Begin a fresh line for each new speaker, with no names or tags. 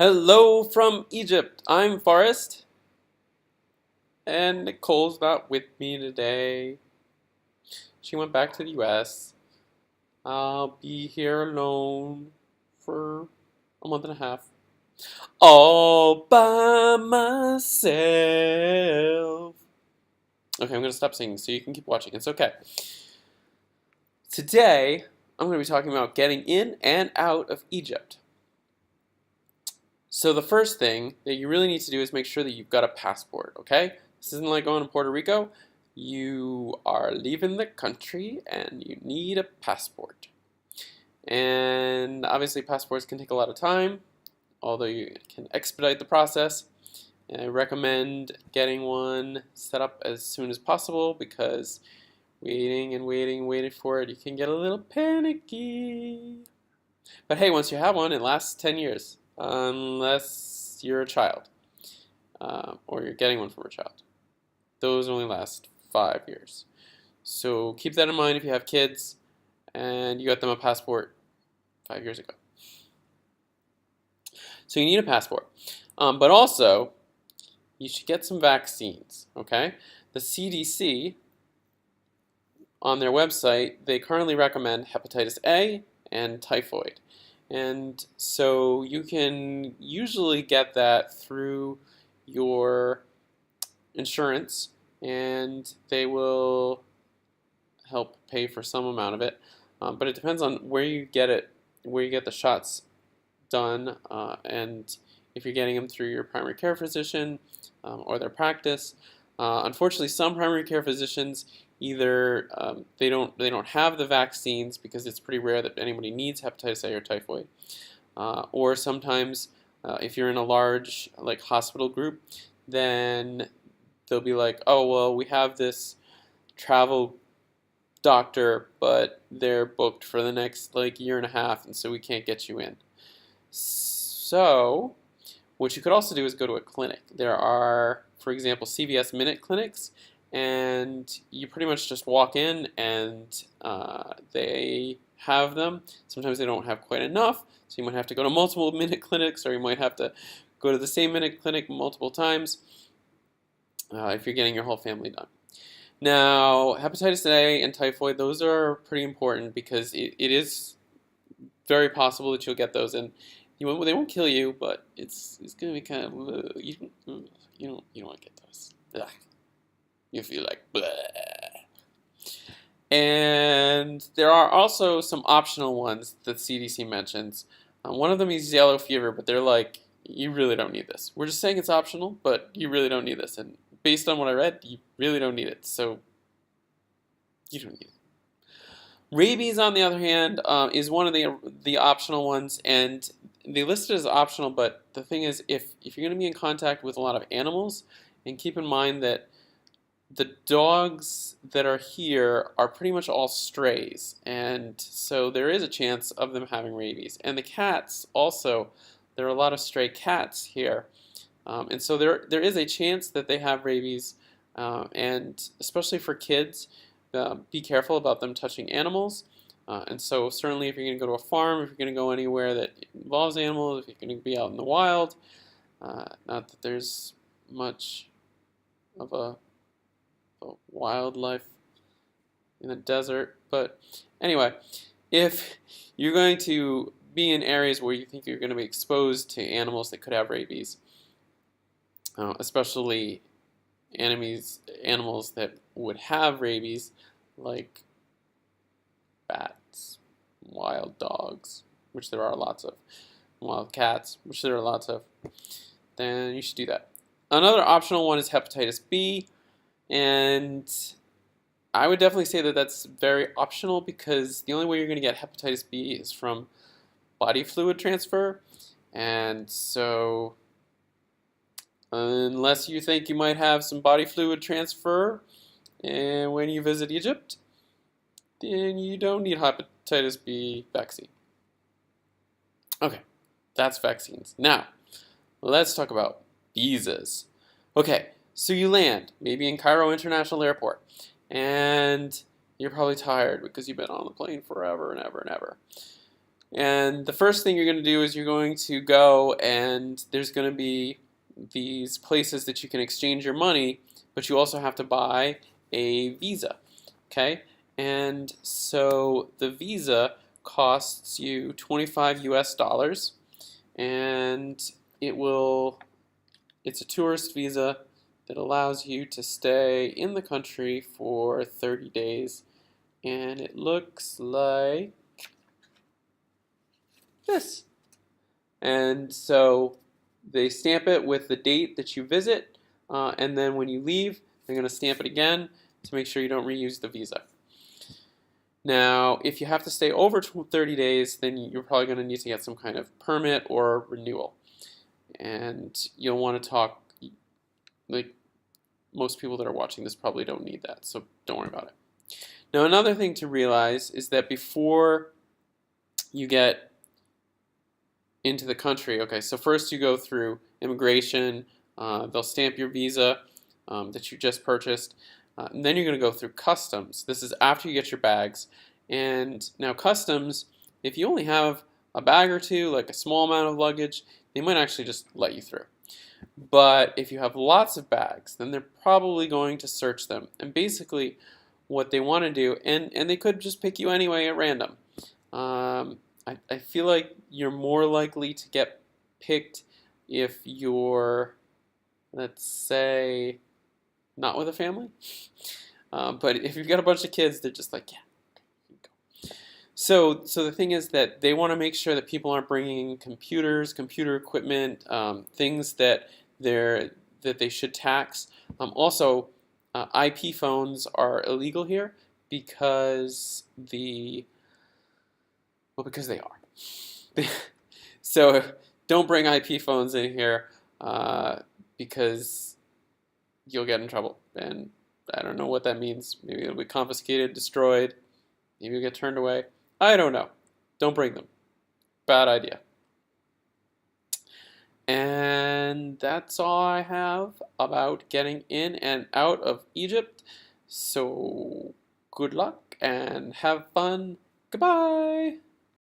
Hello from Egypt. I'm Forrest, and Nicole's not with me today. She went back to the US. I'll be here alone for a month and a half. All by myself. Okay, I'm going to stop singing so you can keep watching. It's okay. Today, I'm going to be talking about getting in and out of Egypt. So the first thing that you really need to do is make sure that you've got a passport, okay? This isn't like going to Puerto Rico. You are leaving the country and you need a passport. And obviously passports can take a lot of time, although you can expedite the process. And I recommend getting one set up as soon as possible because waiting and waiting for it, you can get a little panicky. But hey, once you have one, it lasts 10 years. Unless you're a child, or you're getting one from a child. Those only last 5 years. So keep that in mind if you have kids and you got them a passport 5 years ago. So you need a passport. But also, you should get some vaccines, okay? The CDC, on their website, they currently recommend hepatitis A and typhoid. And so you can usually get that through your insurance, and they will help pay for some amount of it. But it depends on where you get it, where you get the shots done, and if you're getting them through your primary care physician or their practice. Unfortunately, some primary care physicians either they don't have the vaccines because it's pretty rare that anybody needs hepatitis A or typhoid, or sometimes if you're in a large like hospital group, then they'll be like, oh well, we have this travel doctor, but they're booked for the next like year and a half, and so we can't get you in. So what you could also do is go to a clinic. There are, for example, CVS Minute clinics, and you pretty much just walk in and they have them. Sometimes they don't have quite enough, so you might have to go to multiple Minute clinics, or you might have to go to the same Minute clinic multiple times if you're getting your whole family done. Now, hepatitis A and typhoid, those are pretty important because it is very possible that you'll get those, and they won't kill you, but it's going to be kind of you don't want to get those. Ugh. You feel like bleh. And there are also some optional ones that CDC mentions. One of them is yellow fever, but they're like, you really don't need this. We're just saying it's optional, but you really don't need this. And based on what I read, you really don't need it. So you don't need it. Rabies, on the other hand, is one of the optional ones, and they list it as optional. But the thing is, if you're going to be in contact with a lot of animals, and keep in mind that the dogs that are here are pretty much all strays, and so there is a chance of them having rabies. And the cats also, there are a lot of stray cats here, and so there is a chance that they have rabies, and especially for kids, be careful about them touching animals. And so certainly if you're going to go to a farm, if you're going to go anywhere that involves animals, if you're going to be out in the wild, not that there's much of a wildlife in the desert, but anyway, if you're going to be in areas where you think you're going to be exposed to animals that could have rabies, especially animals that would have rabies, like bats, wild dogs, which there are lots of, wild cats, which there are lots of, then you should do that. Another optional one is hepatitis B. And I would definitely say that that's very optional because the only way you're going to get hepatitis B is from body fluid transfer. And so unless you think you might have some body fluid transfer when you visit Egypt, then you don't need hepatitis B vaccine. Okay, that's vaccines. Now, let's talk about visas. Okay. So you land, maybe in Cairo International Airport, and you're probably tired because you've been on the plane forever and ever and ever. And the first thing you're going to do is you're going to go and there's going to be these places that you can exchange your money, but you also have to buy a visa. Okay? And so the visa costs you 25 US dollars, and it's a tourist visa that allows you to stay in the country for 30 days. And it looks like this. And so they stamp it with the date that you visit, and then when you leave, they're going to stamp it again to make sure you don't reuse the visa. Now, if you have to stay over 30 days, then you're probably going to need to get some kind of permit or renewal. And you'll want to talk, like most people that are watching this probably don't need that, so don't worry about it. Now, another thing to realize is that before you get into the country, okay, so first you go through immigration, they'll stamp your visa that you just purchased, and then you're going to go through customs. This is after you get your bags. And now customs, if you only have a bag or two, like a small amount of luggage, they might actually just let you through. But if you have lots of bags, then they're probably going to search them. And basically what they want to do, and they could just pick you anyway at random. I feel like you're more likely to get picked if you're, let's say, not with a family. But if you've got a bunch of kids, they're just like, yeah, you go. So the thing is that they want to make sure that people aren't bringing computers, computer equipment, things that they should tax. Also, IP phones are illegal here because because they are. So don't bring IP phones in here because you'll get in trouble. And I don't know what that means. Maybe it'll be confiscated, destroyed. Maybe you'll get turned away. I don't know. Don't bring them. Bad idea. And that's all I have about getting in and out of Egypt. So good luck and have fun. Goodbye.